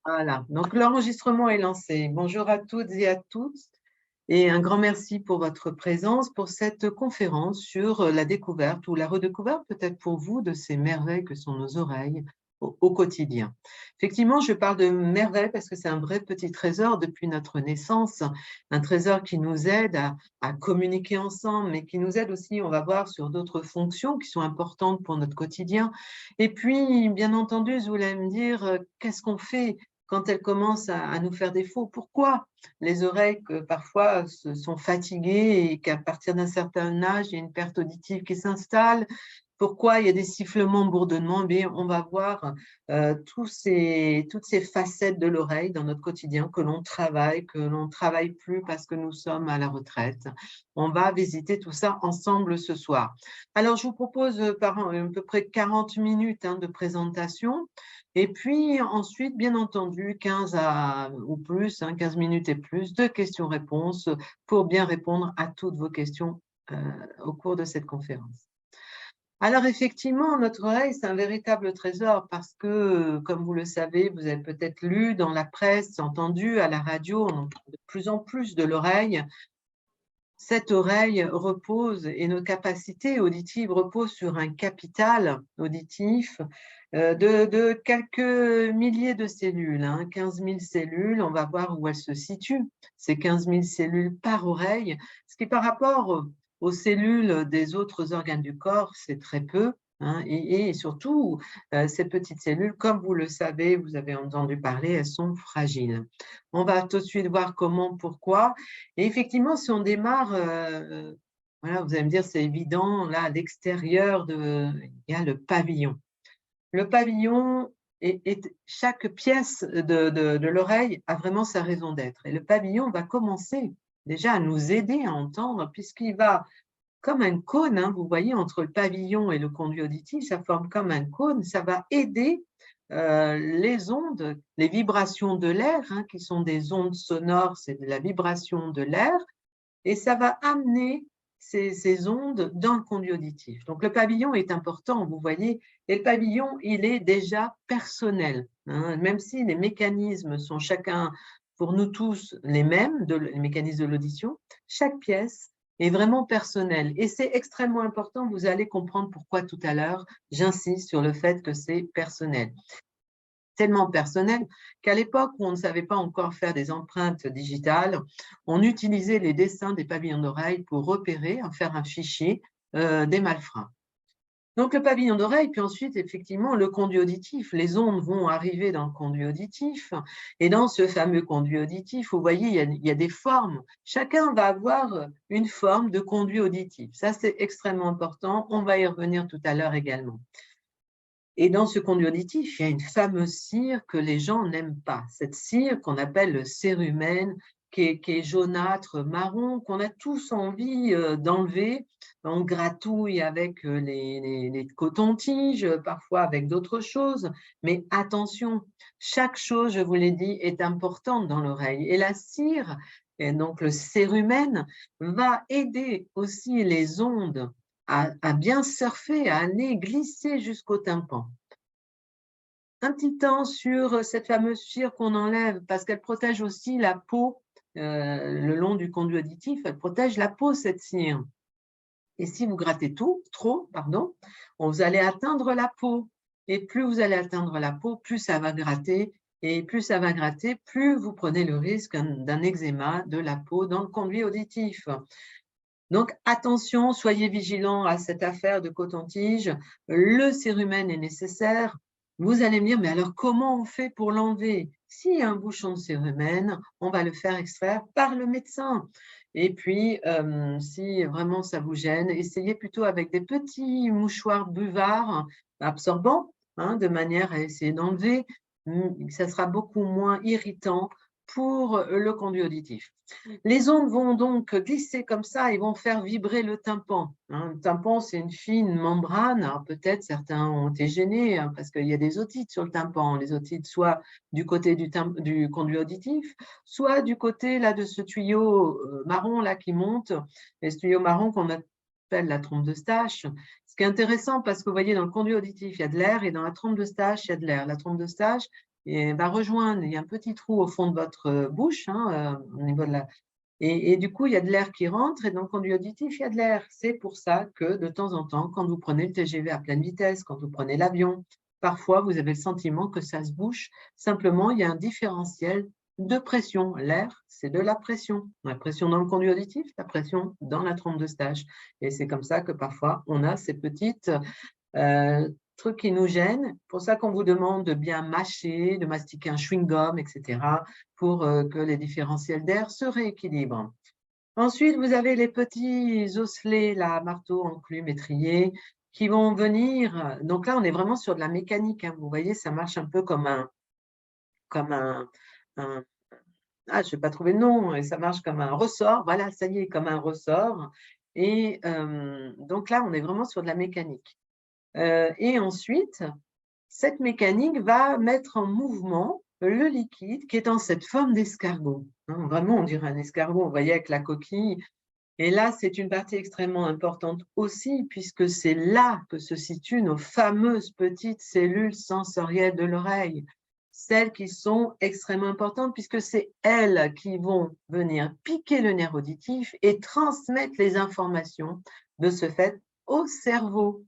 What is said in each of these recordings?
Voilà, donc l'enregistrement est lancé. Bonjour à toutes et à tous et un grand merci pour votre présence pour cette conférence sur la découverte ou la redécouverte peut-être pour vous de ces merveilles que sont nos oreilles au quotidien. Effectivement, je parle de merveilles parce que c'est un vrai petit trésor depuis notre naissance, un trésor qui nous aide à communiquer ensemble, mais qui nous aide aussi, on va voir, sur d'autres fonctions qui sont importantes pour notre quotidien. Et puis, bien entendu, je voulais me dire, qu'est-ce qu'on fait quand elles commencent à nous faire défaut? Pourquoi les oreilles que parfois sont fatiguées et qu'à partir d'un certain âge, il y a une perte auditive qui s'installe? Pourquoi il y a des sifflements, bourdonnements? Bien, on va voir toutes ces facettes de l'oreille dans notre quotidien que l'on ne travaille plus parce que nous sommes à la retraite. On va visiter tout ça ensemble ce soir. Alors, je vous propose par à peu près 40 minutes de présentation. Et puis ensuite, bien entendu, 15 ou plus, 15 minutes et plus de questions-réponses pour bien répondre à toutes vos questions au cours de cette conférence. Alors effectivement, notre oreille, c'est un véritable trésor parce que, comme vous le savez, vous avez peut-être lu dans la presse, entendu à la radio, on en parle de plus en plus de l'oreille. Cette oreille repose et nos capacités auditives reposent sur un capital auditif de quelques milliers de cellules, 15 000 cellules. On va voir où elles se situent, ces 15 000 cellules par oreille, ce qui par rapport aux cellules des autres organes du corps, c'est très peu. Et surtout, ces petites cellules, comme vous le savez, vous avez entendu parler, elles sont fragiles. On va tout de suite voir comment, pourquoi. Et effectivement, si on démarre, voilà, vous allez me dire, c'est évident, là, à l'extérieur, il y a le pavillon. Le pavillon, chaque pièce de l'oreille a vraiment sa raison d'être. Et le pavillon va commencer déjà à nous aider à entendre, puisqu'il va, comme un cône, vous voyez, entre le pavillon et le conduit auditif, ça forme comme un cône, ça va aider les ondes, les vibrations de l'air, qui sont des ondes sonores, c'est de la vibration de l'air, et ça va amener ces ondes dans le conduit auditif. Donc le pavillon est important, vous voyez, et le pavillon, il est déjà personnel, même si les mécanismes sont chacun, pour nous tous, les mêmes, les mécanismes de l'audition, chaque pièce est vraiment personnelle. Et c'est extrêmement important, vous allez comprendre pourquoi tout à l'heure, j'insiste sur le fait que c'est personnel. Tellement personnel qu'à l'époque où on ne savait pas encore faire des empreintes digitales, on utilisait les dessins des pavillons d'oreille pour repérer, faire un fichier des malfrats. Donc le pavillon d'oreille, puis ensuite effectivement le conduit auditif. Les ondes vont arriver dans le conduit auditif et dans ce fameux conduit auditif, vous voyez, il y a des formes. Chacun va avoir une forme de conduit auditif. Ça, c'est extrêmement important. On va y revenir tout à l'heure également. Et dans ce conduit auditif, il y a une fameuse cire que les gens n'aiment pas. Cette cire qu'on appelle le cérumen, qui est jaunâtre, marron, qu'on a tous envie d'enlever. On gratouille avec les cotons-tiges, parfois avec d'autres choses. Mais attention, chaque chose, je vous l'ai dit, est importante dans l'oreille. Et la cire, et donc le cérumen, va aider aussi les ondes à bien surfer, à aller glisser jusqu'au tympan. Un petit temps sur cette fameuse cire qu'on enlève parce qu'elle protège aussi la peau le long du conduit auditif, elle protège la peau, cette cire. Et si vous grattez trop, vous allez atteindre la peau. Et plus vous allez atteindre la peau, plus ça va gratter. Et plus ça va gratter, plus vous prenez le risque d'un eczéma de la peau dans le conduit auditif. Donc, attention, soyez vigilants à cette affaire de coton-tige. Le cérumen est nécessaire. Vous allez me dire, mais alors comment on fait pour l'enlever? S'il y a un bouchon de cérumen, on va le faire extraire par le médecin. Et puis, si vraiment ça vous gêne, essayez plutôt avec des petits mouchoirs buvards absorbants, de manière à essayer d'enlever. Ça sera beaucoup moins irritant pour le conduit auditif. Les ondes vont donc glisser comme ça et vont faire vibrer le tympan. Le tympan, c'est une fine membrane. Alors peut-être certains ont été gênés parce qu'il y a des otites sur le tympan. Les otites soit du côté du conduit auditif, soit du côté là, de ce tuyau marron là, qui monte, et ce tuyau marron qu'on appelle la trompe de Stache. Ce qui est intéressant parce que vous voyez, dans le conduit auditif, il y a de l'air et dans la trompe de Stache, il y a de l'air. La trompe de Stache, et va rejoindre, il y a un petit trou au fond de votre bouche, hein, au niveau de la… Et du coup, il y a de l'air qui rentre et dans le conduit auditif, il y a de l'air. C'est pour ça que de temps en temps, quand vous prenez le TGV à pleine vitesse, quand vous prenez l'avion, parfois vous avez le sentiment que ça se bouche. Simplement, il y a un différentiel de pression. L'air, c'est de la pression. La pression dans le conduit auditif, la pression dans la trompe d'Eustache. Et c'est comme ça que parfois, on a ces petites trucs qui nous gênent. Pour ça qu'on vous demande de bien mâcher, de mastiquer un chewing-gum, etc., pour que les différentiels d'air se rééquilibrent. Ensuite, vous avez les petits osselets, là, marteau, enclume, étrier, qui vont venir. Donc là, on est vraiment sur de la mécanique, hein. Vous voyez, ça marche un peu comme un ah, je ne vais pas trouver le nom, et ça marche comme un ressort. Voilà, ça y est, comme un ressort. Et donc là, on est vraiment sur de la mécanique. Et ensuite, cette mécanique va mettre en mouvement le liquide qui est en cette forme d'escargot. Hein, vraiment, on dirait un escargot, vous voyez, avec la coquille. Et là, c'est une partie extrêmement importante aussi, puisque c'est là que se situent nos fameuses petites cellules sensorielles de l'oreille, celles qui sont extrêmement importantes, puisque c'est elles qui vont venir piquer le nerf auditif et transmettre les informations de ce fait au cerveau.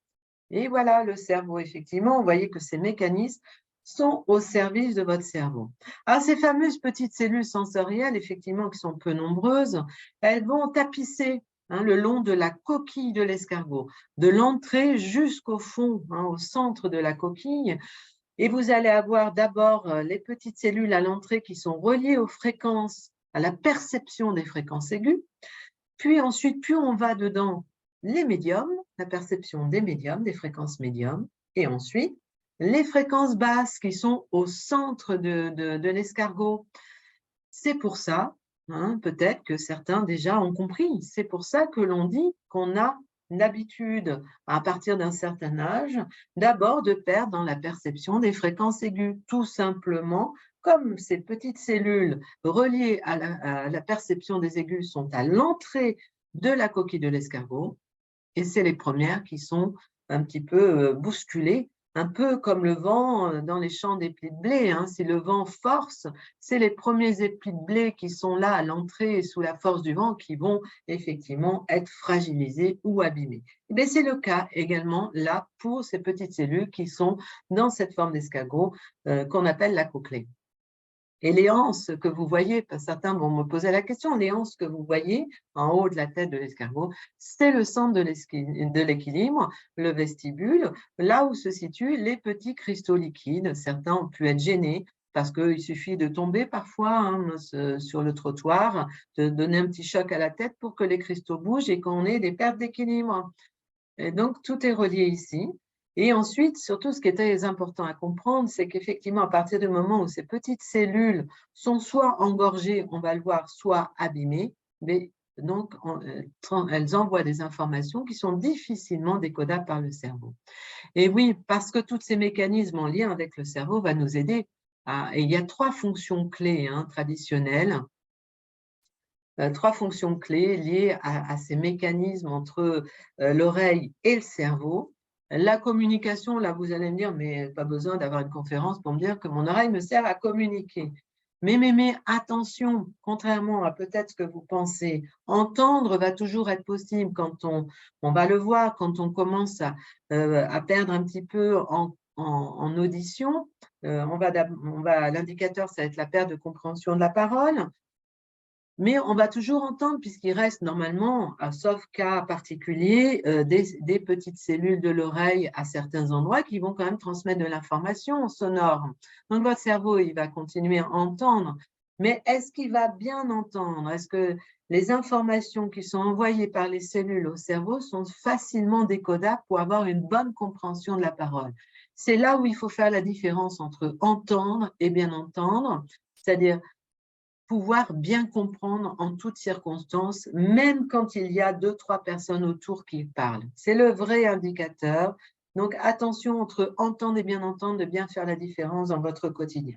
Et voilà, le cerveau, effectivement, vous voyez que ces mécanismes sont au service de votre cerveau. Alors, ces fameuses petites cellules sensorielles, effectivement, qui sont peu nombreuses, elles vont tapisser, hein, le long de la coquille de l'escargot, de l'entrée jusqu'au fond, hein, au centre de la coquille. Et vous allez avoir d'abord les petites cellules à l'entrée qui sont reliées aux fréquences, à la perception des fréquences aiguës. Puis ensuite, plus on va dedans, les médiums, la perception des médiums, des fréquences médiums, et ensuite les fréquences basses qui sont au centre de l'escargot. C'est pour ça, hein, peut-être que certains déjà ont compris, c'est pour ça que l'on dit qu'on a l'habitude, à partir d'un certain âge, d'abord de perdre dans la perception des fréquences aiguës, tout simplement comme ces petites cellules reliées à la perception des aigus sont à l'entrée de la coquille de l'escargot, et c'est les premières qui sont un petit peu bousculées, un peu comme le vent dans les champs d'épis de blé, hein. Si le vent force, c'est les premiers épis de blé qui sont là à l'entrée sous la force du vent qui vont effectivement être fragilisés ou abîmés. C'est le cas également là pour ces petites cellules qui sont dans cette forme d'escargot qu'on appelle la cochlée. Et les anses que vous voyez, certains vont me poser la question, les anses que vous voyez en haut de la tête de l'escargot, c'est le centre de l'équilibre, le vestibule, là où se situent les petits cristaux liquides. Certains ont pu être gênés parce qu'il suffit de tomber parfois, hein, sur le trottoir, de donner un petit choc à la tête pour que les cristaux bougent et qu'on ait des pertes d'équilibre. Et donc, tout est relié ici. Et ensuite, surtout, ce qui est très important à comprendre, c'est qu'effectivement, à partir du moment où ces petites cellules sont soit engorgées, on va le voir, soit abîmées, mais donc elles envoient des informations qui sont difficilement décodables par le cerveau. Et oui, parce que tous ces mécanismes en lien avec le cerveau vont nous aider et il y a trois fonctions clés, hein, traditionnelles. Trois fonctions clés liées à ces mécanismes entre l'oreille et le cerveau. La communication, là, vous allez me dire, mais pas besoin d'avoir une conférence pour me dire que mon oreille me sert à communiquer. Mais attention, contrairement à peut-être ce que vous pensez, entendre va toujours être possible quand on va le voir, quand on commence à perdre un petit peu en audition. L'indicateur, ça va être la perte de compréhension de la parole. Mais on va toujours entendre, puisqu'il reste normalement, sauf cas particulier, des petites cellules de l'oreille à certains endroits qui vont quand même transmettre de l'information sonore. Donc, votre cerveau, il va continuer à entendre, mais est-ce qu'il va bien entendre? Est-ce que les informations qui sont envoyées par les cellules au cerveau sont facilement décodables pour avoir une bonne compréhension de la parole? C'est là où il faut faire la différence entre entendre et bien entendre, c'est-à-dire pouvoir bien comprendre en toutes circonstances, même quand il y a 2-3 personnes autour qui parlent. C'est le vrai indicateur. Donc, attention entre entendre et bien entendre, de bien faire la différence dans votre quotidien.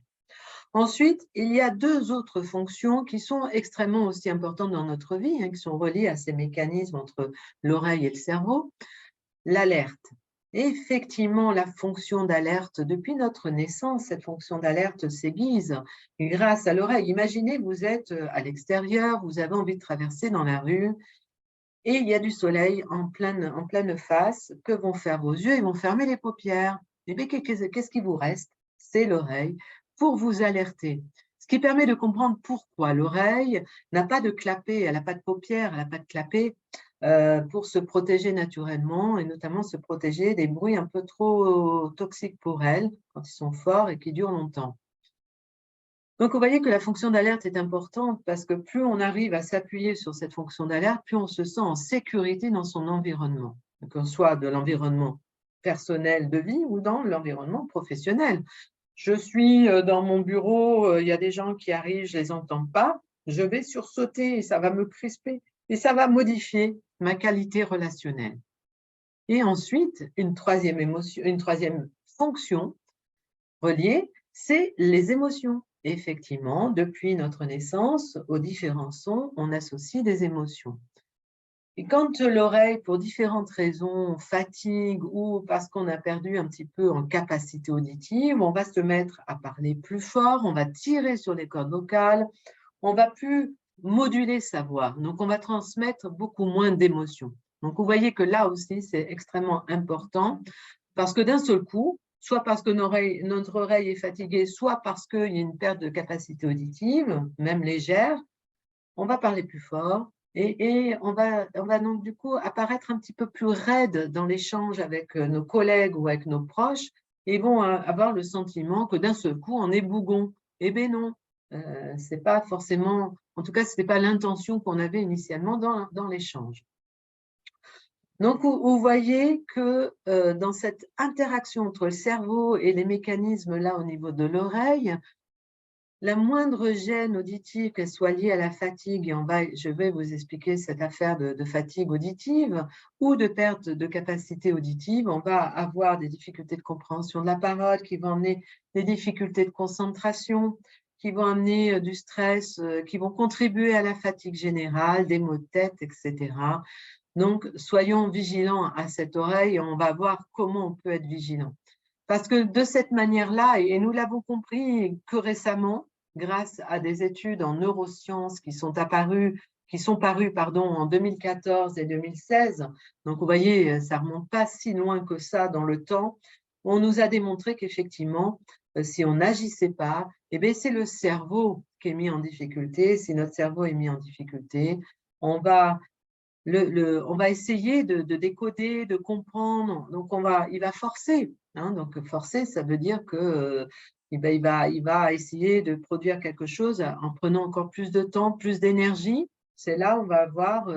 Ensuite, il y a deux autres fonctions qui sont extrêmement aussi importantes dans notre vie, hein, qui sont reliées à ces mécanismes entre l'oreille et le cerveau. L'alerte. Effectivement, la fonction d'alerte, depuis notre naissance, cette fonction d'alerte s'aiguise grâce à l'oreille. Imaginez, vous êtes à l'extérieur, vous avez envie de traverser dans la rue et il y a du soleil en pleine face. Que vont faire vos yeux? Ils vont fermer les paupières. Et bien, qu'est-ce qui vous reste? C'est l'oreille pour vous alerter. Ce qui permet de comprendre pourquoi l'oreille n'a pas de clapet, elle n'a pas de paupières, elle n'a pas de clapet, pour se protéger naturellement et notamment se protéger des bruits un peu trop toxiques pour elle quand ils sont forts et qui durent longtemps. Donc, vous voyez que la fonction d'alerte est importante parce que plus on arrive à s'appuyer sur cette fonction d'alerte, plus on se sent en sécurité dans son environnement, que ce soit de l'environnement personnel de vie ou dans l'environnement professionnel. Je suis dans mon bureau, il y a des gens qui arrivent, je ne les entends pas, je vais sursauter et ça va me crisper et ça va modifier ma qualité relationnelle. Et ensuite, une troisième fonction reliée, c'est les émotions. Effectivement, depuis notre naissance, aux différents sons, on associe des émotions. Et quand l'oreille, pour différentes raisons, fatigue ou parce qu'on a perdu un petit peu en capacité auditive, on va se mettre à parler plus fort, on va tirer sur les cordes vocales, on va plus moduler sa voix. Donc, on va transmettre beaucoup moins d'émotions. Donc, vous voyez que là aussi, c'est extrêmement important parce que d'un seul coup, soit parce que notre oreille est fatiguée, soit parce qu'il y a une perte de capacité auditive, même légère, on va parler plus fort et on va donc du coup apparaître un petit peu plus raide dans l'échange avec nos collègues ou avec nos proches et vont avoir le sentiment que d'un seul coup, on est bougon. Eh bien non, c'est pas forcément, en tout cas, ce n'était pas l'intention qu'on avait initialement dans l'échange. Donc, vous voyez que dans cette interaction entre le cerveau et les mécanismes là au niveau de l'oreille, la moindre gêne auditive, qu'elle soit liée à la fatigue, et je vais vous expliquer cette affaire de fatigue auditive ou de perte de capacité auditive, on va avoir des difficultés de compréhension de la parole qui vont amener des difficultés de concentration, qui vont amener du stress, qui vont contribuer à la fatigue générale, des maux de tête, etc. Donc, soyons vigilants à cette oreille et on va voir comment on peut être vigilant. Parce que de cette manière-là, et nous l'avons compris que récemment, grâce à des études en neurosciences qui sont parues en 2014 et 2016, donc vous voyez, ça ne remonte pas si loin que ça dans le temps, on nous a démontré qu'effectivement, si on n'agissait pas, eh bien, c'est le cerveau qui est mis en difficulté. Si notre cerveau est mis en difficulté, on va essayer de décoder, de comprendre. Donc, il va forcer. Hein, donc, forcer, ça veut dire que il va essayer de produire quelque chose en prenant encore plus de temps, plus d'énergie. C'est là où on va avoir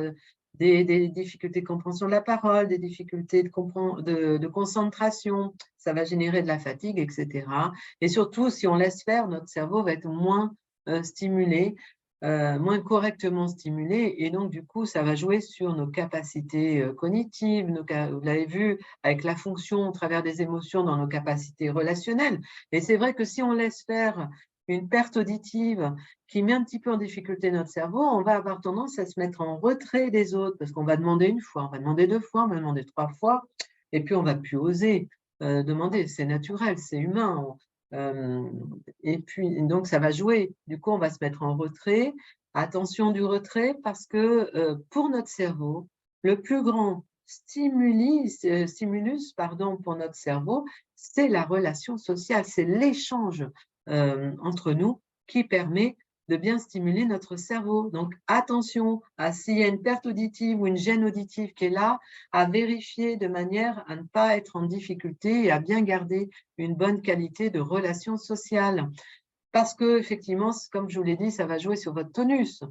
des difficultés de compréhension de la parole, des difficultés de concentration. Ça va générer de la fatigue, etc. Et surtout, si on laisse faire, notre cerveau va être moins stimulé, moins correctement stimulé et donc du coup ça va jouer sur nos capacités cognitives, vous l'avez vu avec la fonction au travers des émotions dans nos capacités relationnelles. Et c'est vrai que si on laisse faire une perte auditive qui met un petit peu en difficulté notre cerveau, on va avoir tendance à se mettre en retrait des autres parce qu'on va demander une fois, on va demander deux fois, on va demander trois fois et puis on va plus oser demander. C'est naturel, c'est humain. Et puis, donc, ça va jouer. Du coup, on va se mettre en retrait. Attention du retrait parce que pour notre cerveau, le plus grand stimulus pour notre cerveau, c'est la relation sociale, c'est l'échange entre nous qui permet de bien stimuler notre cerveau. Donc, attention à s'il y a une perte auditive ou une gêne auditive qui est là, à vérifier de manière à ne pas être en difficulté et à bien garder une bonne qualité de relation sociale. Parce que, effectivement, comme je vous l'ai dit, ça va jouer sur votre tonus.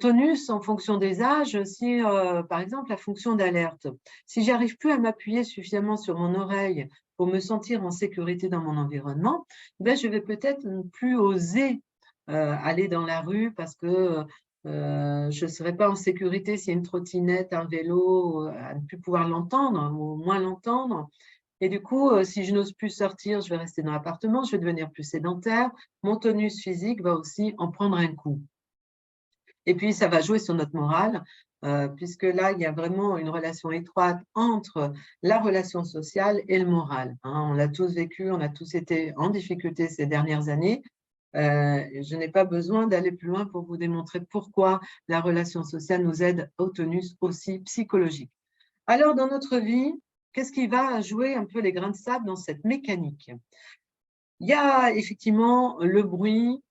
Tonus, en fonction des âges, si, par exemple, la fonction d'alerte. Si j'arrive plus à m'appuyer suffisamment sur mon oreille pour me sentir en sécurité dans mon environnement, ben, je vais peut-être ne plus oser aller dans la rue parce que je ne serai pas en sécurité s'il y a une trottinette, un vélo, à ne plus pouvoir l'entendre ou moins l'entendre. Et du coup, si je n'ose plus sortir, je vais rester dans l'appartement, je vais devenir plus sédentaire. Mon tonus physique va aussi en prendre un coup. Et puis, ça va jouer sur notre morale puisque là, il y a vraiment une relation étroite entre la relation sociale et le moral. On l'a tous vécu, on a tous été en difficulté ces dernières années. Je n'ai pas besoin d'aller plus loin pour vous démontrer pourquoi la relation sociale nous aide au tonus aussi psychologique. Alors, dans notre vie, qu'est-ce qui va jouer un peu les grains de sable dans cette mécanique? Il y a effectivement le bruit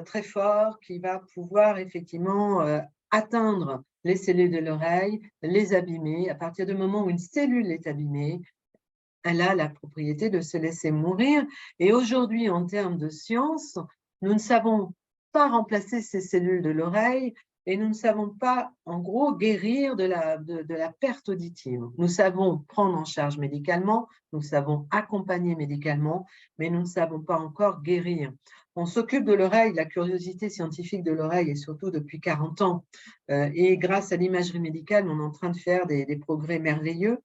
très fort qui va pouvoir effectivement atteindre les cellules de l'oreille, les abîmer. À partir du moment où une cellule est abîmée, elle a la propriété de se laisser mourir. Et aujourd'hui, en termes de science, nous ne savons pas remplacer ces cellules de l'oreille et nous ne savons pas, en gros, guérir de la perte auditive. Nous savons prendre en charge médicalement, nous savons accompagner médicalement, mais nous ne savons pas encore guérir. On s'occupe de l'oreille, la curiosité scientifique de l'oreille, et surtout depuis 40 ans. Et grâce à l'imagerie médicale, on est en train de faire des progrès merveilleux.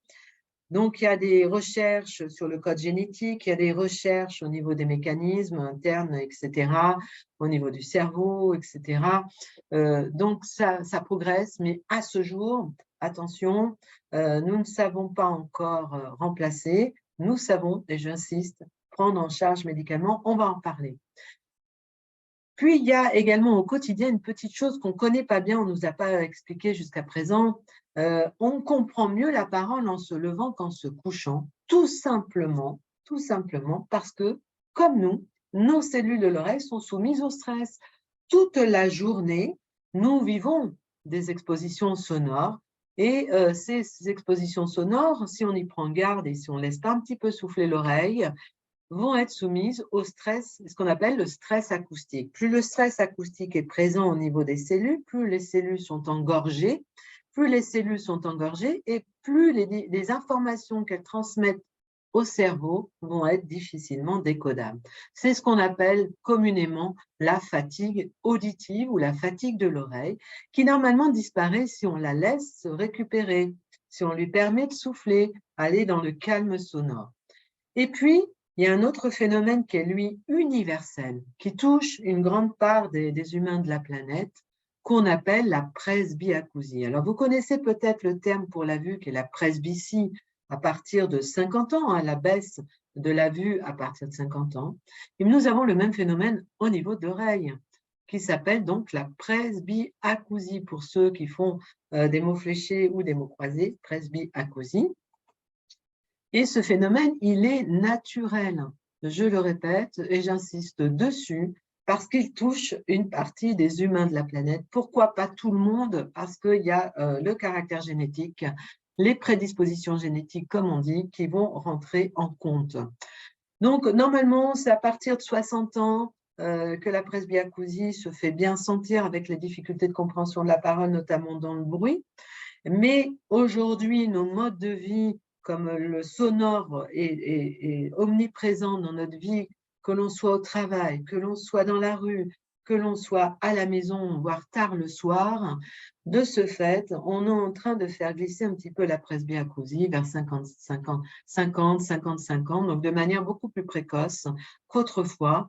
Donc, il y a des recherches sur le code génétique, il y a des recherches au niveau des mécanismes internes, etc., au niveau du cerveau, etc. Donc, ça progresse, mais à ce jour, attention, nous ne savons pas encore remplacer, nous savons, et j'insiste, prendre en charge médicalement, on va en parler. Puis, il y a également au quotidien une petite chose qu'on ne connaît pas bien, on ne nous a pas expliqué jusqu'à présent. On comprend mieux la parole en se levant qu'en se couchant, tout simplement parce que, comme nous, nos cellules de l'oreille sont soumises au stress. Toute la journée, nous vivons des expositions sonores et ces expositions sonores, si on y prend garde et si on ne laisse pas un petit peu souffler l'oreille, vont être soumises au stress, ce qu'on appelle le stress acoustique. Plus le stress acoustique est présent au niveau des cellules, plus les cellules sont engorgées, et plus les informations qu'elles transmettent au cerveau vont être difficilement décodables. C'est ce qu'on appelle communément la fatigue auditive ou la fatigue de l'oreille, qui normalement disparaît si on la laisse se récupérer, si on lui permet de souffler, aller dans le calme sonore. Et puis, il y a un autre phénomène qui est, lui, universel, qui touche une grande part des humains de la planète, qu'on appelle la presbyacousie. Alors, vous connaissez peut-être le terme pour la vue qui est la presbytie à partir de 50 ans, la baisse de la vue à partir de 50 ans. Et nous avons le même phénomène au niveau de l'oreille, qui s'appelle donc la presbyacousie, pour ceux qui font des mots fléchés ou des mots croisés, presbyacousie. Et ce phénomène, il est naturel, je le répète et j'insiste dessus, parce qu'il touche une partie des humains de la planète. Pourquoi pas tout le monde? Parce qu'il y a le caractère génétique, les prédispositions génétiques, comme on dit, qui vont rentrer en compte. Donc, normalement, c'est à partir de 60 ans que la presbyacousie se fait bien sentir avec les difficultés de compréhension de la parole, notamment dans le bruit. Mais aujourd'hui, nos modes de vie, comme le sonore est omniprésent dans notre vie, que l'on soit au travail, que l'on soit dans la rue, que l'on soit à la maison, voire tard le soir, de ce fait, on est en train de faire glisser un petit peu la presbyacousie vers 55 ans, donc de manière beaucoup plus précoce qu'autrefois.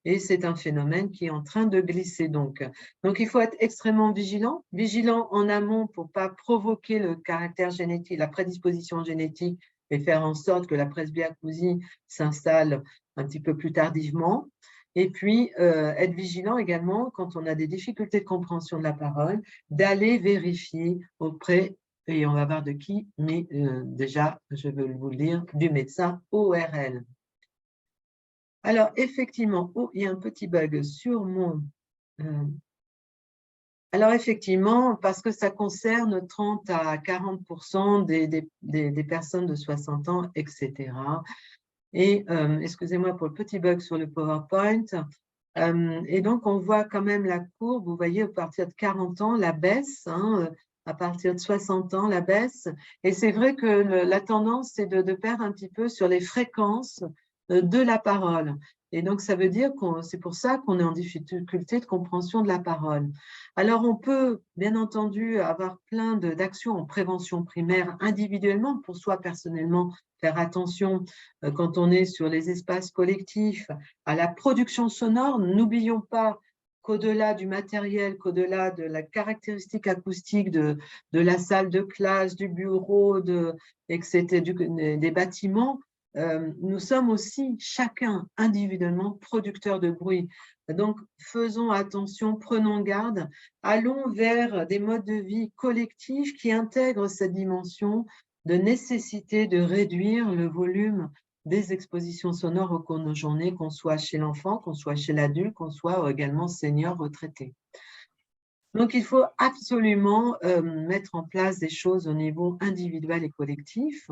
Et c'est un phénomène qui est en train de glisser donc. Donc, il faut être extrêmement vigilant en amont pour ne pas provoquer le caractère génétique, la prédisposition génétique et faire en sorte que la presbyacousie s'installe un petit peu plus tardivement. Et puis, être vigilant également quand on a des difficultés de compréhension de la parole, d'aller vérifier auprès, et on va voir de qui, mais déjà, je veux vous le dire, du médecin ORL. Alors, effectivement, il y a un petit bug sur mon… alors, effectivement, parce que ça concerne 30 à 40% des personnes de 60 ans, etc. Et, excusez-moi pour le petit bug sur le PowerPoint. Et donc, on voit quand même la courbe, vous voyez, à partir de 40 ans, la baisse, à partir de 60 ans, la baisse. Et c'est vrai que la tendance, c'est de perdre un petit peu sur les fréquences de la parole. Et donc, ça veut dire que c'est pour ça qu'on est en difficulté de compréhension de la parole. Alors, on peut, bien entendu, avoir plein d'actions en prévention primaire individuellement, pour soi personnellement, faire attention quand on est sur les espaces collectifs à la production sonore. N'oublions pas qu'au-delà du matériel, qu'au-delà de la caractéristique acoustique de la salle de classe, du bureau, etc., des bâtiments, nous sommes aussi chacun individuellement producteurs de bruit. Donc, faisons attention, prenons garde, allons vers des modes de vie collectifs qui intègrent cette dimension de nécessité de réduire le volume des expositions sonores au cours de nos journées, qu'on soit chez l'enfant, qu'on soit chez l'adulte, qu'on soit également senior retraité. Donc, il faut absolument mettre en place des choses au niveau individuel et collectif,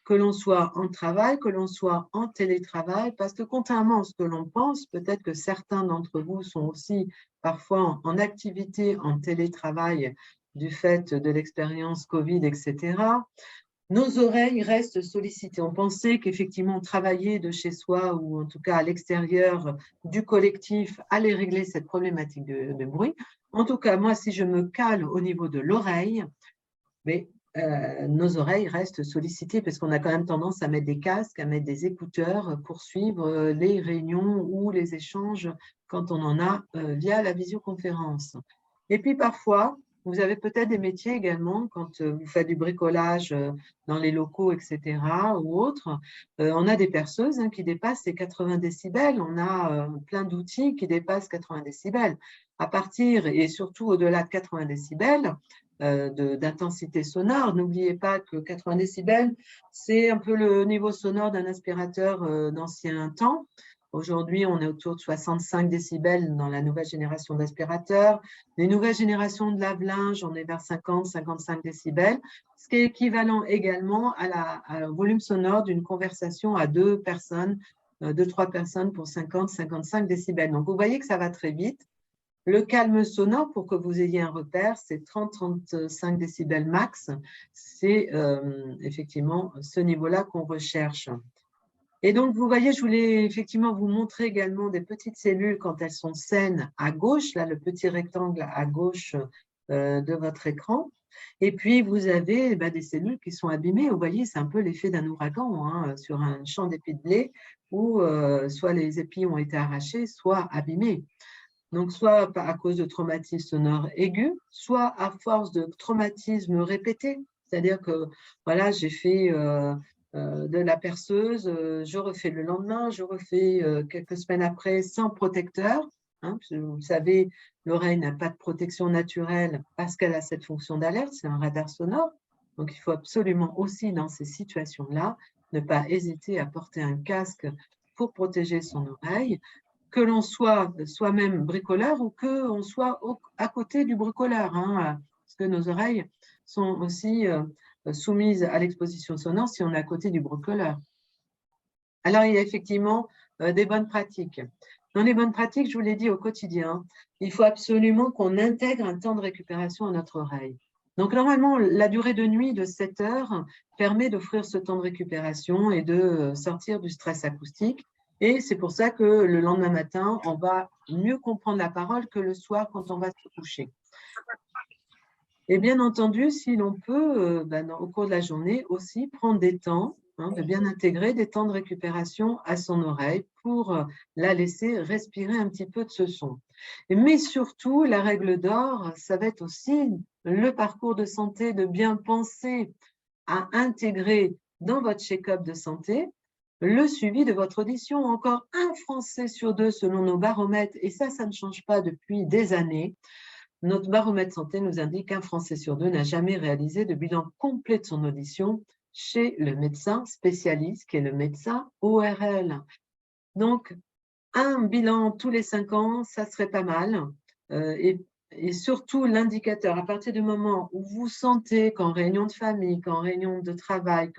que l'on soit en travail, que l'on soit en télétravail, parce que contrairement à ce que l'on pense, peut-être que certains d'entre vous sont aussi parfois en activité en télétravail du fait de l'expérience Covid, etc. Nos oreilles restent sollicitées. On pensait qu'effectivement, travailler de chez soi ou en tout cas à l'extérieur du collectif allait régler cette problématique de bruit. En tout cas, moi, si je me cale au niveau de l'oreille, mais nos oreilles restent sollicitées parce qu'on a quand même tendance à mettre des casques, à mettre des écouteurs pour suivre les réunions ou les échanges quand on en a via la visioconférence. Et puis parfois, vous avez peut-être des métiers également, quand vous faites du bricolage dans les locaux, etc., ou autres, on a des perceuses qui dépassent les 80 décibels, on a plein d'outils qui dépassent 80 décibels. À partir, et surtout au-delà de 80 décibels, d'intensité sonore. N'oubliez pas que 80 décibels, c'est un peu le niveau sonore d'un aspirateur d'ancien temps. Aujourd'hui, on est autour de 65 décibels dans la nouvelle génération d'aspirateurs. Les nouvelles générations de lave-linge, on est vers 50-55 décibels, ce qui est équivalent également au volume sonore d'une conversation à deux personnes, trois personnes pour 50-55 décibels. Donc, vous voyez que ça va très vite. Le calme sonore, pour que vous ayez un repère, c'est 30-35 décibels max. C'est effectivement ce niveau-là qu'on recherche. Et donc, vous voyez, je voulais effectivement vous montrer également des petites cellules quand elles sont saines à gauche, là, le petit rectangle à gauche de votre écran. Et puis, vous avez des cellules qui sont abîmées. Vous voyez, c'est un peu l'effet d'un ouragan sur un champ d'épis de blé où soit les épis ont été arrachés, soit abîmés. Donc, soit à cause de traumatismes sonores aigus, soit à force de traumatismes répétés. C'est-à-dire que, voilà, j'ai fait de la perceuse, je refais le lendemain, je refais quelques semaines après sans protecteur. Vous savez, l'oreille n'a pas de protection naturelle parce qu'elle a cette fonction d'alerte, c'est un radar sonore. Donc, il faut absolument aussi, dans ces situations-là, ne pas hésiter à porter un casque pour protéger son oreille, que l'on soit soi-même bricoleur ou qu'on soit à côté du bricoleur, parce que nos oreilles sont aussi soumises à l'exposition sonore si on est à côté du bricoleur. Alors, il y a effectivement des bonnes pratiques. Dans les bonnes pratiques, je vous l'ai dit au quotidien, il faut absolument qu'on intègre un temps de récupération à notre oreille. Donc, normalement, la durée de nuit de 7 heures permet d'offrir ce temps de récupération et de sortir du stress acoustique. Et c'est pour ça que le lendemain matin, on va mieux comprendre la parole que le soir quand on va se coucher. Et bien entendu, si l'on peut, au cours de la journée aussi, prendre des temps, de bien intégrer des temps de récupération à son oreille pour la laisser respirer un petit peu de ce son. Mais surtout, la règle d'or, ça va être aussi le parcours de santé, de bien penser à intégrer dans votre check-up de santé le suivi de votre audition. Encore un Français sur deux selon nos baromètres, et ça ne change pas depuis des années. Notre baromètre santé nous indique qu'un Français sur deux n'a jamais réalisé de bilan complet de son audition chez le médecin spécialiste, qui est le médecin ORL. Donc, un bilan tous les 5 ans, ça serait pas mal. Et surtout, l'indicateur, à partir du moment où vous sentez qu'en réunion de famille, qu'en réunion de travail,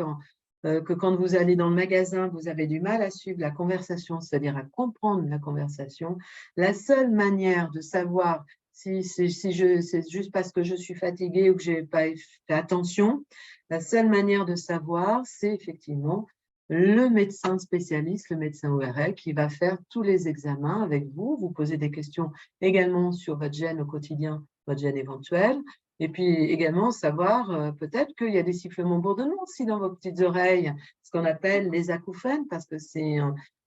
que quand vous allez dans le magasin, vous avez du mal à suivre la conversation, c'est-à-dire à comprendre la conversation, la seule manière de savoir si c'est juste parce que je suis fatiguée ou que je n'ai pas fait attention, la seule manière de savoir, c'est effectivement le médecin spécialiste, le médecin ORL, qui va faire tous les examens avec vous, vous poser des questions également sur votre gêne au quotidien, votre gêne éventuel, et puis également savoir peut-être qu'il y a des sifflements bourdonnants aussi dans vos petites oreilles, ce qu'on appelle les acouphènes, parce que c'est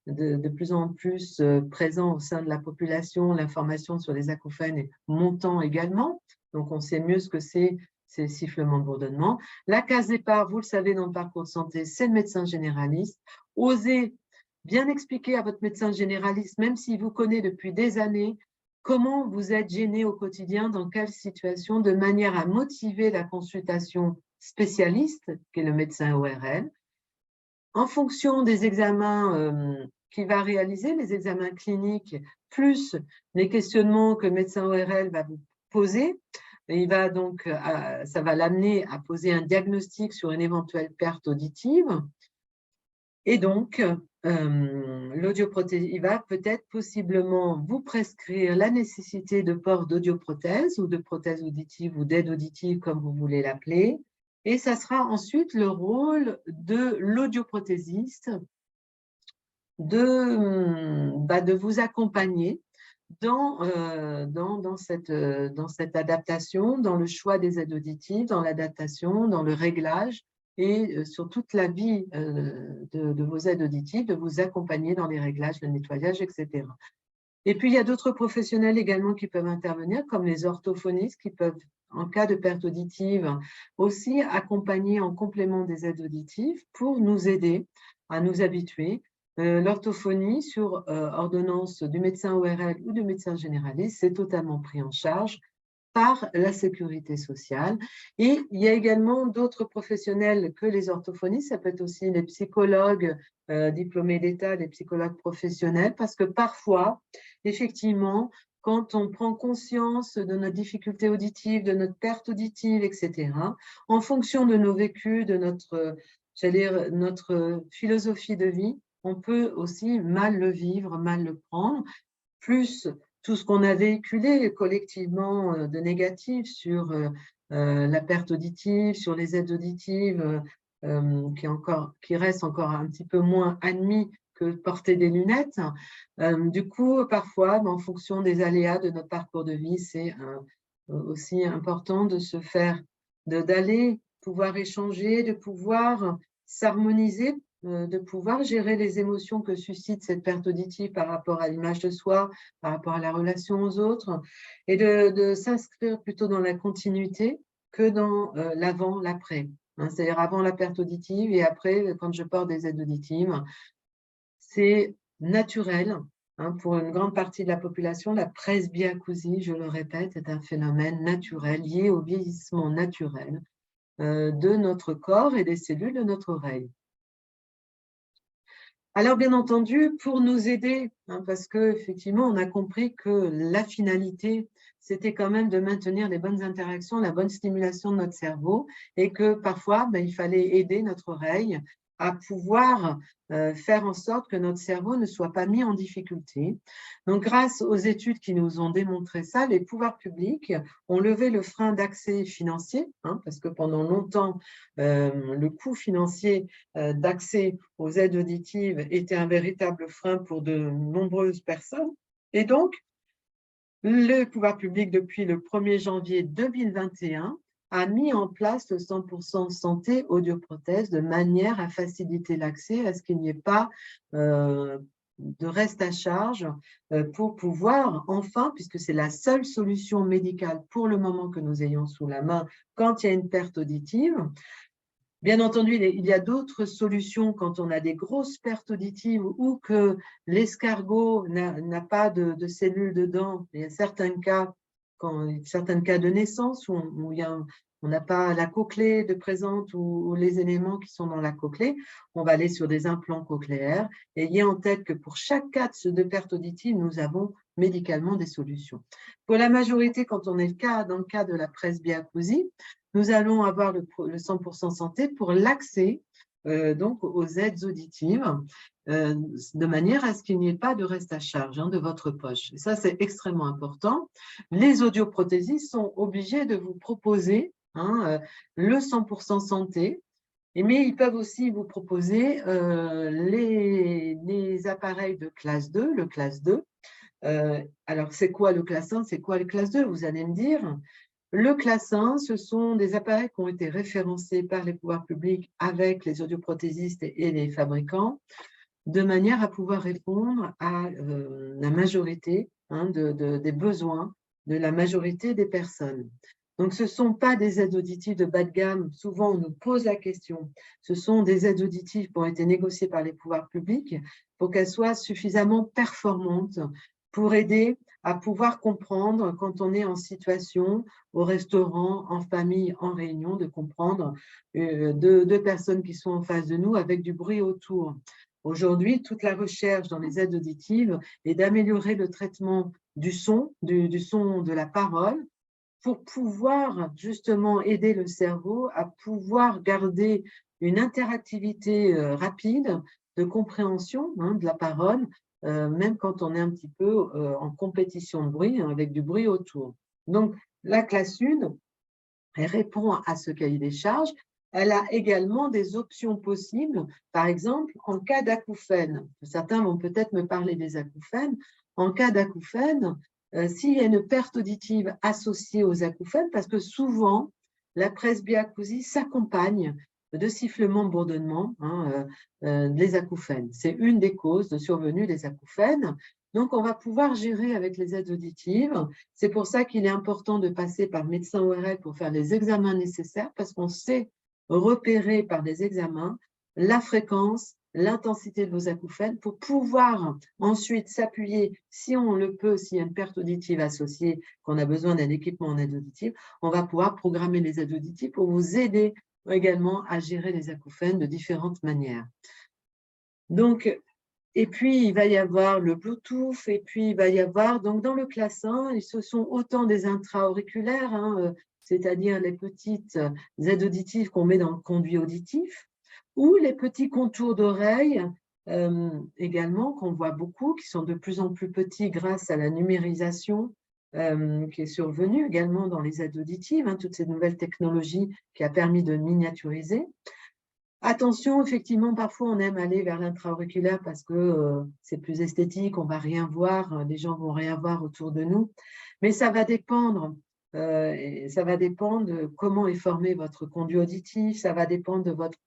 de plus en plus présent au sein de la population. L'information sur les acouphènes est montant également. Donc, on sait mieux ce que c'est ces sifflements de bourdonnement. La case départ, vous le savez, dans le parcours de santé, c'est le médecin généraliste. Osez bien expliquer à votre médecin généraliste, même s'il vous connaît depuis des années, comment vous êtes gêné au quotidien, dans quelle situation, de manière à motiver la consultation spécialiste, qui est le médecin ORL, en fonction des examens qu'il va réaliser, les examens cliniques, plus les questionnements que le médecin ORL va vous poser. Il va donc, ça va l'amener à poser un diagnostic sur une éventuelle perte auditive. Et donc, l'audioprothèse, il va peut-être possiblement vous prescrire la nécessité de port d'audioprothèse ou de prothèse auditive ou d'aide auditive, comme vous voulez l'appeler. Et ça sera ensuite le rôle de l'audioprothésiste de vous accompagner dans cette adaptation, dans le choix des aides auditives, dans l'adaptation, dans le réglage et sur toute la vie de vos aides auditives, de vous accompagner dans les réglages, le nettoyage, etc. Et puis, il y a d'autres professionnels également qui peuvent intervenir, comme les orthophonistes qui peuvent, en cas de perte auditive, aussi accompagner en complément des aides auditives pour nous aider à nous habituer. L'orthophonie sur ordonnance du médecin ORL ou du médecin généraliste, c'est totalement pris en charge par la sécurité sociale. Et il y a également d'autres professionnels que les orthophonistes, ça peut être aussi les psychologues diplômés d'État, les psychologues professionnels, parce que parfois, effectivement, quand on prend conscience de notre difficulté auditive, de notre perte auditive, etc., en fonction de nos vécus, de notre philosophie de vie, on peut aussi mal le vivre, mal le prendre, plus tout ce qu'on a véhiculé collectivement de négatif sur la perte auditive, sur les aides auditives, qui restent encore un petit peu moins admis que porter des lunettes. Du coup, parfois, en fonction des aléas de notre parcours de vie, c'est aussi important de se faire, d'aller pouvoir échanger, de pouvoir s'harmoniser, de pouvoir gérer les émotions que suscite cette perte auditive par rapport à l'image de soi, par rapport à la relation aux autres, et de s'inscrire plutôt dans la continuité que dans l'avant, l'après. C'est-à-dire avant la perte auditive et après, quand je porte des aides auditives, c'est naturel. Pour une grande partie de la population, la presbyacousie, je le répète, est un phénomène naturel lié au vieillissement naturel de notre corps et des cellules de notre oreille. Alors, bien entendu, pour nous aider, parce qu'effectivement, on a compris que la finalité, c'était quand même de maintenir les bonnes interactions, la bonne stimulation de notre cerveau, et que parfois, il fallait aider notre oreille à pouvoir faire en sorte que notre cerveau ne soit pas mis en difficulté. Donc, grâce aux études qui nous ont démontré ça, les pouvoirs publics ont levé le frein d'accès financier, parce que pendant longtemps, le coût financier d'accès aux aides auditives était un véritable frein pour de nombreuses personnes. Et donc, le pouvoir public, depuis le 1er janvier 2021, a mis en place le 100% santé audioprothèse de manière à faciliter l'accès, à ce qu'il n'y ait pas de reste à charge pour pouvoir enfin, puisque c'est la seule solution médicale pour le moment que nous ayons sous la main quand il y a une perte auditive. Bien entendu, il y a d'autres solutions quand on a des grosses pertes auditives ou que l'escargot n'a pas de cellules dedans. Il y a certains cas de naissance où on n'a pas la cochlée de présente ou les éléments qui sont dans la cochlée. On va aller sur des implants cochléaires. Et ayez en tête que pour chaque cas de perte auditive, nous avons médicalement des solutions. Pour la majorité, quand on est dans le cas de la presbyacousie, nous allons avoir le 100% santé pour l'accès donc aux aides auditives de manière à ce qu'il n'y ait pas de reste à charge de votre poche. Et ça, c'est extrêmement important. Les audioprothésistes sont obligés de vous proposer le 100% santé, mais ils peuvent aussi vous proposer les appareils de classe 2, le classe 2. Alors, c'est quoi le classe 1? C'est quoi le classe 2? Vous allez me dire. Le classe 1, ce sont des appareils qui ont été référencés par les pouvoirs publics avec les audioprothésistes et les fabricants de manière à pouvoir répondre à la majorité des besoins de la majorité des personnes. Donc, ce ne sont pas des aides auditives de bas de gamme. Souvent, on nous pose la question. Ce sont des aides auditives qui ont été négociées par les pouvoirs publics pour qu'elles soient suffisamment performantes pour aider à pouvoir comprendre quand on est en situation, au restaurant, en famille, en réunion, de comprendre deux personnes qui sont en face de nous avec du bruit autour. Aujourd'hui, toute la recherche dans les aides auditives est d'améliorer le traitement du son, du son de la parole, pour pouvoir justement aider le cerveau à pouvoir garder une interactivité rapide de compréhension de la parole, même quand on est un petit peu en compétition de bruit, avec du bruit autour. Donc, la classe 1, elle répond à ce cahier des charges. Elle a également des options possibles, par exemple, en cas d'acouphène. Certains vont peut-être me parler des acouphènes. En cas d'acouphène, s'il y a une perte auditive associée aux acouphènes, parce que souvent, la presbyacousie s'accompagne de sifflements, bourdonnements, des acouphènes. C'est une des causes de survenue des acouphènes. Donc, on va pouvoir gérer avec les aides auditives. C'est pour ça qu'il est important de passer par le médecin ORL pour faire les examens nécessaires, parce qu'on sait repérer par des examens la fréquence, l'intensité de vos acouphènes pour pouvoir ensuite s'appuyer, si on le peut, s'il y a une perte auditive associée, qu'on a besoin d'un équipement en aide auditive, on va pouvoir programmer les aides auditives pour vous aider également à gérer les acouphènes de différentes manières. Donc, et puis, il va y avoir le Bluetooth, et puis il va y avoir, donc dans le classe 1, ce sont autant des intra-auriculaires, c'est-à-dire les petites aides auditives qu'on met dans le conduit auditif, ou les petits contours d'oreille également, qu'on voit beaucoup, qui sont de plus en plus petits grâce à la numérisation qui est survenue également dans les aides auditives, toutes ces nouvelles technologies qui a permis de miniaturiser. Attention, effectivement, parfois on aime aller vers l'intra-auriculaire parce que c'est plus esthétique, on ne va rien voir, les gens ne vont rien voir autour de nous. Mais ça va dépendre de comment est formé votre conduit auditif, ça va dépendre de votre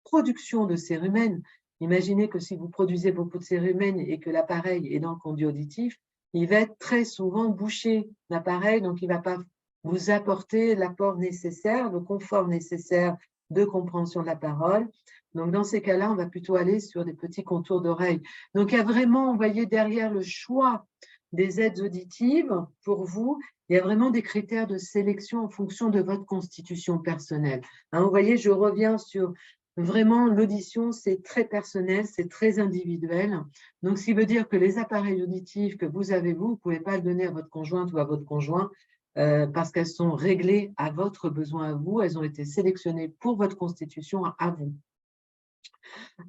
production de cérumen. Imaginez que si vous produisez beaucoup de cérumen et que l'appareil est dans le conduit auditif, il va être très souvent bouché, l'appareil, donc il ne va pas vous apporter l'apport nécessaire, le confort nécessaire de compréhension de la parole. Donc, dans ces cas-là, on va plutôt aller sur des petits contours d'oreille. Donc, il y a vraiment, vous voyez, derrière le choix des aides auditives, pour vous, il y a vraiment des critères de sélection en fonction de votre constitution personnelle. Vous voyez, je reviens sur vraiment l'audition, c'est très personnel, c'est très individuel. Donc, ce qui veut dire que les appareils auditifs que vous avez, vous ne pouvez pas le donner à votre conjointe ou à votre conjoint, parce qu'elles sont réglées à votre besoin à vous, elles ont été sélectionnées pour votre constitution à vous.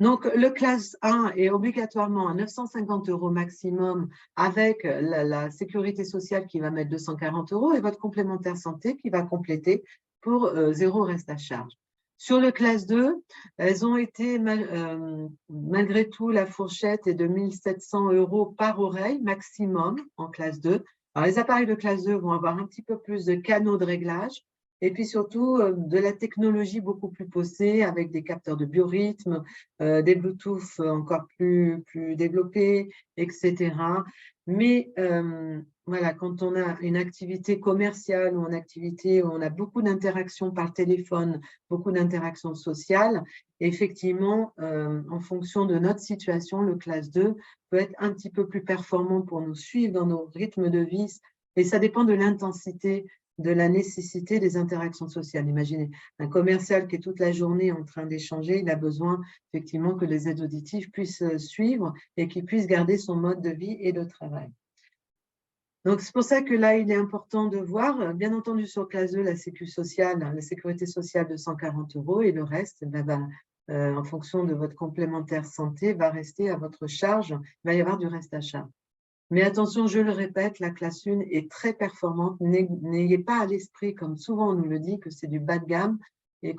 Donc, le classe 1 est obligatoirement à 950 € maximum avec la sécurité sociale qui va mettre 240 € et votre complémentaire santé qui va compléter pour 0 reste à charge. Sur le classe 2, elles ont été, malgré tout, la fourchette est de 1 700 € par oreille maximum en classe 2. Alors, les appareils de classe 2 vont avoir un petit peu plus de canaux de réglage et puis surtout de la technologie beaucoup plus poussée avec des capteurs de biorhythme, des Bluetooth encore plus développés, etc. Mais voilà, quand on a une activité commerciale ou une activité où on a beaucoup d'interactions par téléphone, beaucoup d'interactions sociales, effectivement, en fonction de notre situation, le classe 2 peut être un petit peu plus performant pour nous suivre dans nos rythmes de vie. Et ça dépend de l'intensité, de la nécessité des interactions sociales. Imaginez, un commercial qui est toute la journée en train d'échanger, il a besoin effectivement que les aides auditives puissent suivre et qu'il puisse garder son mode de vie et de travail. Donc, c'est pour ça que là, il est important de voir, bien entendu, sur classe 2, la sécurité sociale de 140 € et le reste, en fonction de votre complémentaire santé, va rester à votre charge. Il va y avoir du reste à charge. Mais attention, je le répète, la classe 1 est très performante. N'ayez pas à l'esprit, comme souvent on nous le dit, que c'est du bas de gamme et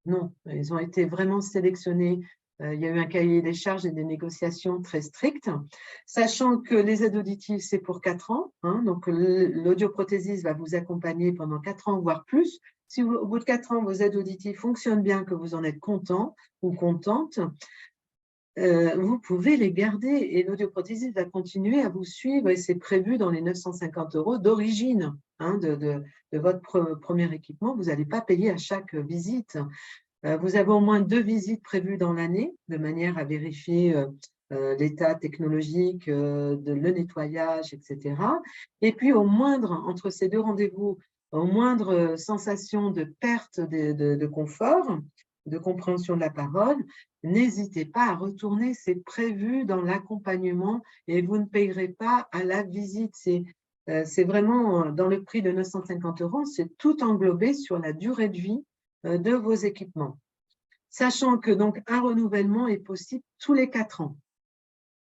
non, ils ont été vraiment sélectionnés. Il y a eu un cahier des charges et des négociations très strictes, sachant que les aides auditives, c'est pour 4 ans. Donc, l'audioprothésiste va vous accompagner pendant 4 ans, voire plus. Si au bout de 4 ans, vos aides auditives fonctionnent bien, que vous en êtes content ou contente, vous pouvez les garder et l'audioprothésiste va continuer à vous suivre et c'est prévu dans les 950 € d'origine hein, de votre premier équipement. Vous n'allez pas payer à chaque visite. Vous avez au moins 2 visites prévues dans l'année de manière à vérifier l'état technologique, le nettoyage, etc. Et puis, entre ces 2 rendez-vous, au moindre sensation de perte de confort, de compréhension de la parole, n'hésitez pas à retourner, c'est prévu dans l'accompagnement et vous ne payerez pas à la visite. C'est vraiment dans le prix de 950 €, c'est tout englobé sur la durée de vie de vos équipements. Sachant que donc un renouvellement est possible tous les 4 ans.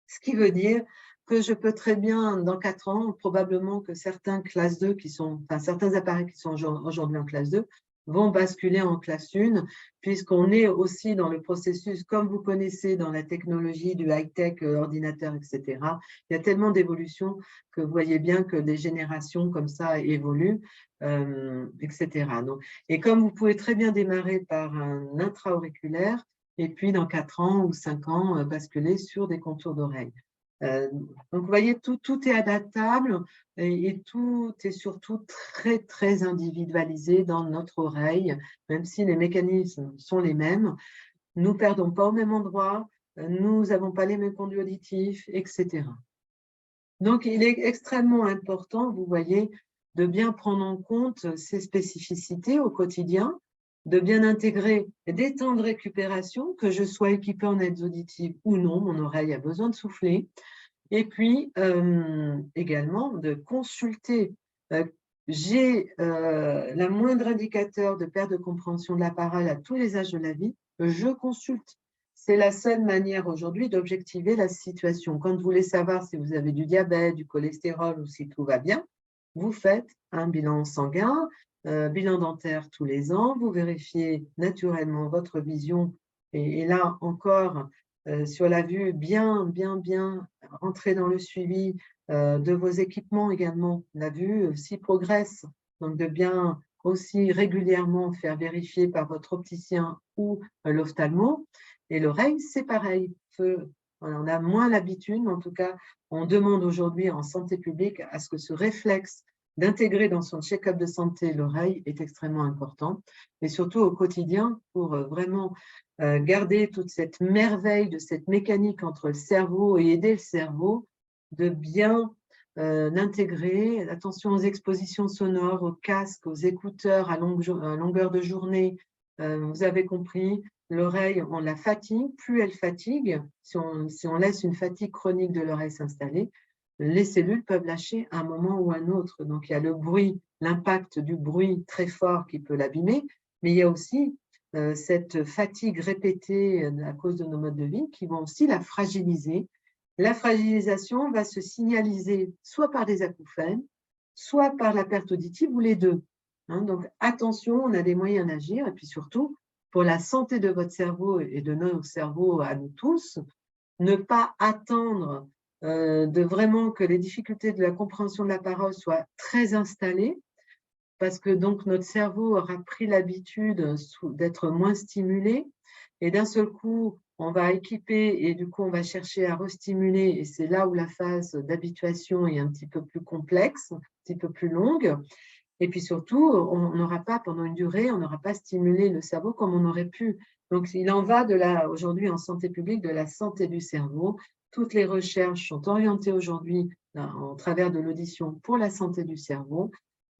Ce qui veut dire que je peux très bien, dans 4 ans, probablement que certains classes 2 certains appareils qui sont aujourd'hui en classe 2 vont basculer en classe 1, puisqu'on est aussi dans le processus, comme vous connaissez dans la technologie du high-tech, ordinateur, etc. Il y a tellement d'évolutions que vous voyez bien que les générations comme ça évoluent, etc. Donc, et comme vous pouvez très bien démarrer par un intra-auriculaire, et puis dans 4 ans ou 5 ans, basculer sur des contours d'oreilles. Donc, vous voyez, tout est adaptable et tout est surtout très, très individualisé dans notre oreille, même si les mécanismes sont les mêmes. Nous ne perdons pas au même endroit, nous n'avons pas les mêmes conduits auditifs, etc. Donc, il est extrêmement important, vous voyez, de bien prendre en compte ces spécificités au quotidien, de bien intégrer des temps de récupération, que je sois équipée en aides auditives ou non, mon oreille a besoin de souffler. Et puis, également, de consulter. J'ai la moindre indicateur de perte de compréhension de la parole à tous les âges de la vie, je consulte. C'est la seule manière aujourd'hui d'objectiver la situation. Quand vous voulez savoir si vous avez du diabète, du cholestérol ou si tout va bien, vous faites un bilan sanguin, bilan dentaire tous les ans, vous vérifiez naturellement votre vision et là encore, sur la vue, bien entrer dans le suivi de vos équipements également. La vue, s'y progresse, donc de bien aussi régulièrement faire vérifier par votre opticien ou l'ophtalmo. Et l'oreille, c'est pareil. On a moins l'habitude, mais en tout cas, on demande aujourd'hui en santé publique à ce que ce réflexe d'intégrer dans son check-up de santé l'oreille est extrêmement important, et surtout au quotidien pour vraiment garder toute cette merveille de cette mécanique entre le cerveau et aider le cerveau de bien l'intégrer. Attention aux expositions sonores, aux casques, aux écouteurs à longueur de journée. Vous avez compris, l'oreille, on la fatigue. Plus elle fatigue, si on laisse une fatigue chronique de l'oreille s'installer, les cellules peuvent lâcher à un moment ou à un autre. Donc, il y a le bruit, l'impact du bruit très fort qui peut l'abîmer, mais il y a aussi cette fatigue répétée à cause de nos modes de vie qui vont aussi la fragiliser. La fragilisation va se signaliser soit par des acouphènes, soit par la perte auditive ou les deux. Hein, donc, attention, on a des moyens d'agir et puis surtout, pour la santé de votre cerveau et de nos cerveaux à nous tous, ne pas attendre de vraiment que les difficultés de la compréhension de la parole soient très installées, parce que donc notre cerveau aura pris l'habitude d'être moins stimulé et d'un seul coup, on va équiper et du coup, on va chercher à restimuler et c'est là où la phase d'habituation est un petit peu plus complexe, un petit peu plus longue. Et puis surtout, on n'aura pas, pendant une durée, on n'aura pas stimulé le cerveau comme on aurait pu. Donc, il en va aujourd'hui en santé publique de la santé du cerveau. Toutes les recherches sont orientées aujourd'hui en travers de l'audition pour la santé du cerveau.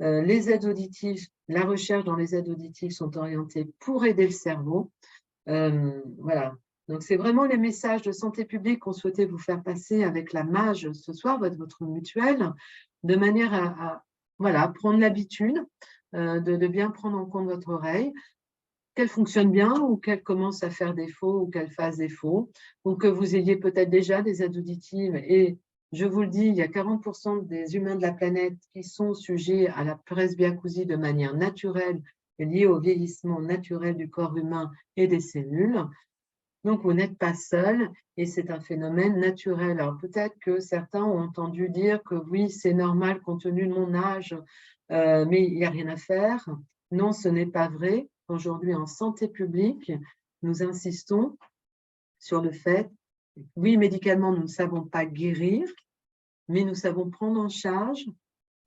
Les aides auditives, la recherche dans les aides auditives sont orientées pour aider le cerveau. Voilà. Donc, c'est vraiment les messages de santé publique qu'on souhaitait vous faire passer avec la MAGE ce soir, votre mutuelle, de manière à voilà, prendre l'habitude de bien prendre en compte votre oreille, qu'elle fonctionne bien ou qu'elle commence à faire défaut ou qu'elle fasse défaut, ou que vous ayez peut-être déjà des aides auditives. Et je vous le dis, il y a 40% des humains de la planète qui sont sujets à la presbyacousie de manière naturelle, liée au vieillissement naturel du corps humain et des cellules. Donc, vous n'êtes pas seul et c'est un phénomène naturel. Alors, peut-être que certains ont entendu dire que oui, c'est normal compte tenu de mon âge, mais il n'y a rien à faire. Non, ce n'est pas vrai. Aujourd'hui, en santé publique, nous insistons sur le fait Oui, médicalement, nous ne savons pas guérir, mais nous savons prendre en charge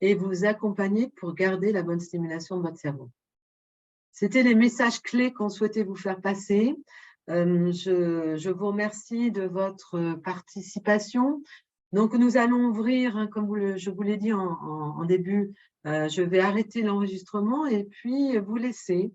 et vous accompagner pour garder la bonne stimulation de votre cerveau. C'était les messages clés qu'on souhaitait vous faire passer. Je vous remercie de votre participation. Donc, nous allons ouvrir, hein, comme je vous l'ai dit en début, je vais arrêter l'enregistrement et puis vous laisser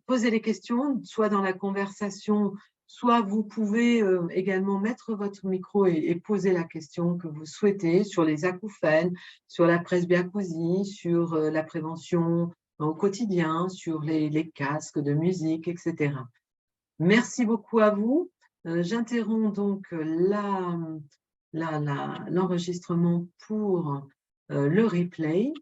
poser les questions, soit dans la conversation, soit vous pouvez également mettre votre micro et poser la question que vous souhaitez sur les acouphènes, sur la presbyacousie, sur la prévention au quotidien, sur les casques de musique, etc. Merci beaucoup à vous. J'interromps donc l'enregistrement pour le replay.